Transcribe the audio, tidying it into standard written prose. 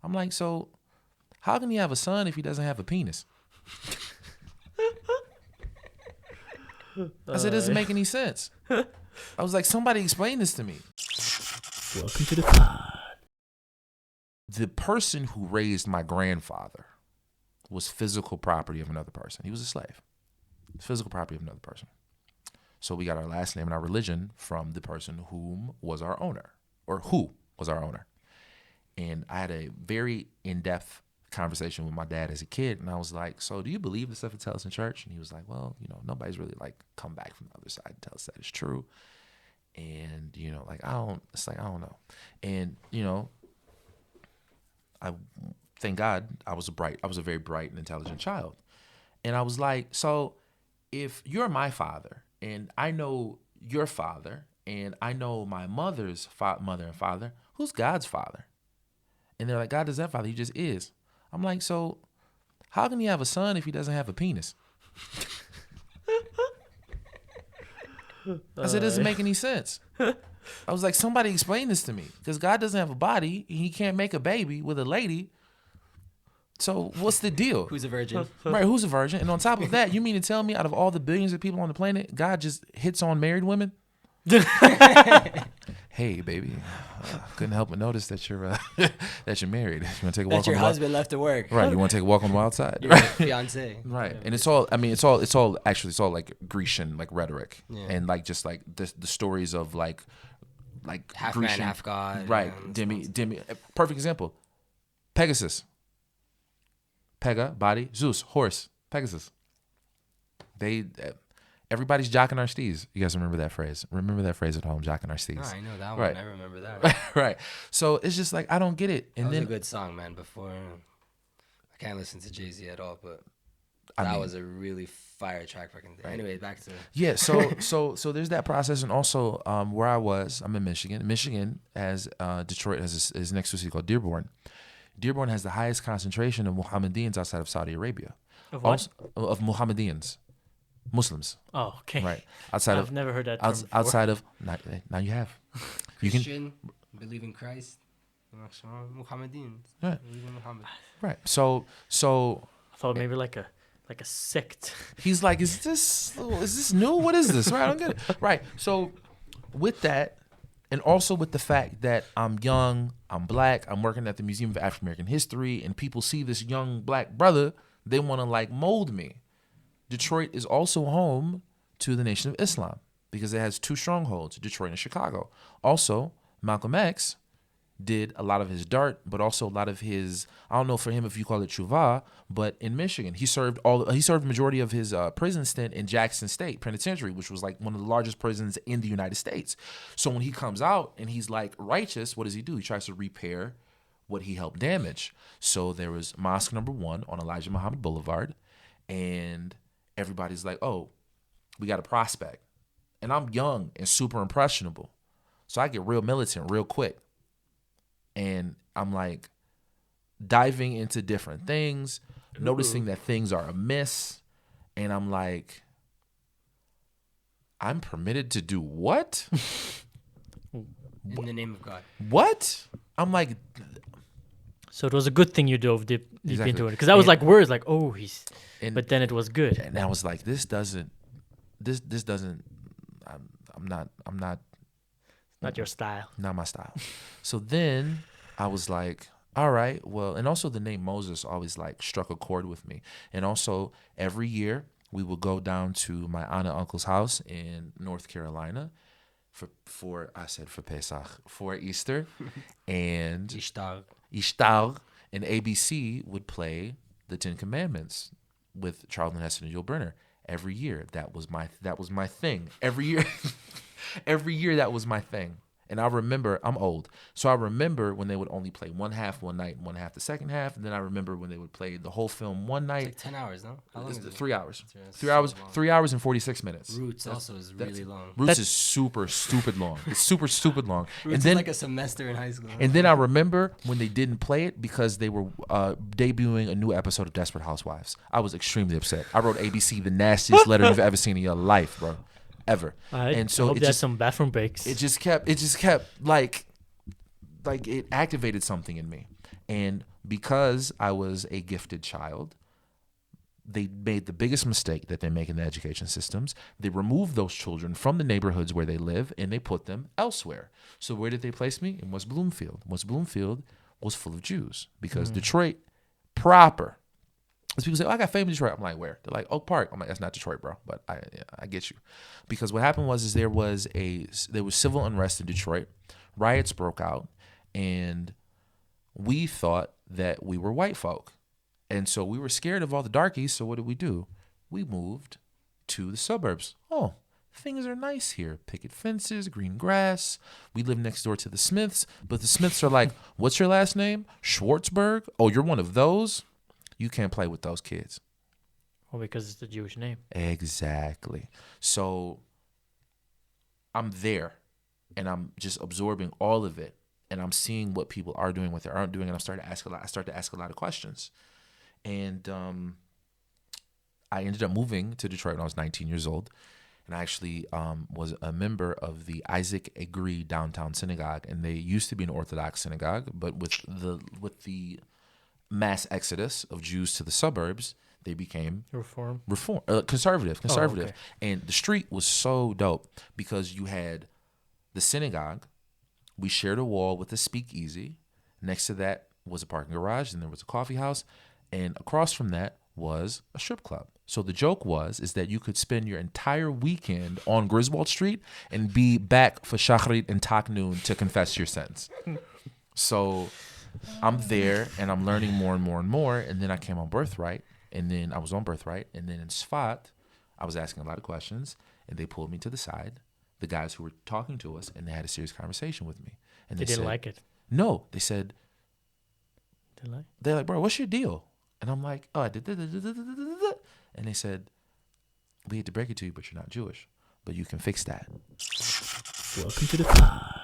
I'm like, so how can he have a son if he doesn't have a penis? I said, it doesn't make any sense. I was like, somebody explain this to me. Welcome to the pod. The person who raised my grandfather was physical property of another person. He was a slave. Physical property of another person. So we got our last name and our religion from the person who was our owner. And I had a very in-depth conversation with my dad as a kid, and I was like, so do you believe the stuff it tells in church? And he was like, well, nobody's really like come back from the other side and tell us that it's true. And I don't know. And I thank God I was a very bright and intelligent child. And I was like, so if you're my father and I know your father and I know my mother's mother and father, who's God's father? And they're like, God doesn't have father, he just is. I'm like, so how can he have a son if he doesn't have a penis? I said, it doesn't make any sense. I was like, somebody explain this to me. Because God doesn't have a body. He can't make a baby with a lady. So what's the deal? Who's a virgin? Right, who's a virgin? And on top of that, you mean to tell me out of all the billions of people on the planet, God just hits on married women? Hey, baby, couldn't help but notice that you're married. You want to take a walk? That your husband left to work. Right. You want to take a walk on the wild side? Your fiance. Right. And it's all like Grecian like rhetoric, and like just like the stories of like half Grecian, man, half god. Right. Demi. Perfect example. Pegasus. Pega, body. Zeus, horse. Pegasus. Everybody's jocking our steeds. You guys remember that phrase? Remember that phrase at home, jocking our steeds. Oh, I know that right. one. I remember that. Right. So it's just like, I don't get it. And that was then a good song, man. Before, I can't listen to Jay-Z at all, but that was a really fire track. Fucking right. Anyway, back to So there's that process, and also where I was, I'm in Michigan. Michigan has Detroit is next to a city called Dearborn. Dearborn has the highest concentration of Mohammedans outside of Saudi Arabia. Of what? Of Mohammedans. Muslims. Oh, okay. Right. I've never heard that term before. Outside of now you have. Christian, believe in Christ. Muhammadans. Right. Believe in Muhammad. Right. So I thought maybe like a sect. He's like, is this new? What is this? Right. I don't get it. Right. So with that, and also with the fact that I'm young, I'm black, I'm working at the Museum of African American History, and people see this young black brother, they want to like mold me. Detroit is also home to the Nation of Islam because it has two strongholds, Detroit and Chicago. Also, Malcolm X did a lot of his dart, but also a lot of his, I don't know for him if you call it tshuva, but in Michigan, he served the majority of his prison stint in Jackson State Penitentiary, which was like one of the largest prisons in the United States. So when he comes out and he's like righteous, what does he do? He tries to repair what he helped damage. So there was Mosque Number 1 on Elijah Muhammad Boulevard, and everybody's like, oh, we got a prospect. And I'm young and super impressionable. So I get real militant real quick. And I'm like diving into different things, noticing that things are amiss. And I'm like, I'm permitted to do what? In the name of God. What? I'm like. So it was a good thing you dove deep Exactly. into it. Because I was like words like, oh, he's. But then it was good. And I was like, this doesn't. I'm not. Not your style. Not my style. So then I was like, all right, well, and also the name Moses always like struck a chord with me. And also every year we would go down to my aunt and uncle's house in North Carolina for Pesach, for Easter. And Ishtar and ABC would play the Ten Commandments with Charlton Heston and Yul Brynner every year. That was my thing. Every year that was my thing. And I remember, I'm old, so I remember when they would only play one half one night and one half the second half, and then I remember when they would play the whole film one night. It's like 10 hours, no? How long is it? 3 hours. So 3 hours and 46 minutes. Roots also is really long. Roots is super stupid long. It's super stupid long. Roots and then, is like a semester in high school. And then I remember when they didn't play it because they were debuting a new episode of Desperate Housewives. I was extremely upset. I wrote ABC the nastiest letter you've ever seen in your life, bro. Ever. And so I hope there's some bathroom breaks. It just kept like it activated something in me. And because I was a gifted child, they made the biggest mistake that they make in the education systems. They removed those children from the neighborhoods where they live and they put them elsewhere. So where did they place me? In West Bloomfield. West Bloomfield was full of Jews because Detroit proper. As people say, oh, I got family in Detroit. I'm like, where? They're like, Oak Park. I'm like, that's not Detroit, bro. But I get you. Because what happened was there was civil unrest in Detroit. Riots broke out. And we thought that we were white folk. And so we were scared of all the darkies. So what did? We moved to the suburbs. Oh, things are nice here. Picket fences, green grass. We live next door to the Smiths. But the Smiths are like, what's your last name? Schwartzberg? Oh, you're one of those? You can't play with those kids. Well, because it's the Jewish name. Exactly. So I'm there and I'm just absorbing all of it. And I'm seeing what people are doing, what they aren't doing. And I start to ask a lot of questions. And I ended up moving to Detroit when I was 19 years old. And I actually was a member of the Isaac Agree downtown synagogue. And they used to be an Orthodox synagogue. But with the mass exodus of Jews to the suburbs, they became conservative. Oh, okay. And the street was so dope because you had the synagogue. We shared a wall with a speakeasy. Next to that was a parking garage, and there was a coffee house. And across from that was a strip club. So the joke is that you could spend your entire weekend on Griswold Street and be back for Shachrit and Taknoon to confess your sins. So I'm there, and I'm learning more and more and more. And then I came on Birthright, and then I was on Birthright. And then in Sfat, I was asking a lot of questions, and they pulled me to the side, the guys who were talking to us, and they had a serious conversation with me. And They didn't like it. No, they said, They're like, bro, what's your deal? And I'm like, oh, I did. And they said, we hate to break it to you, but you're not Jewish. But you can fix that. Welcome to the pod.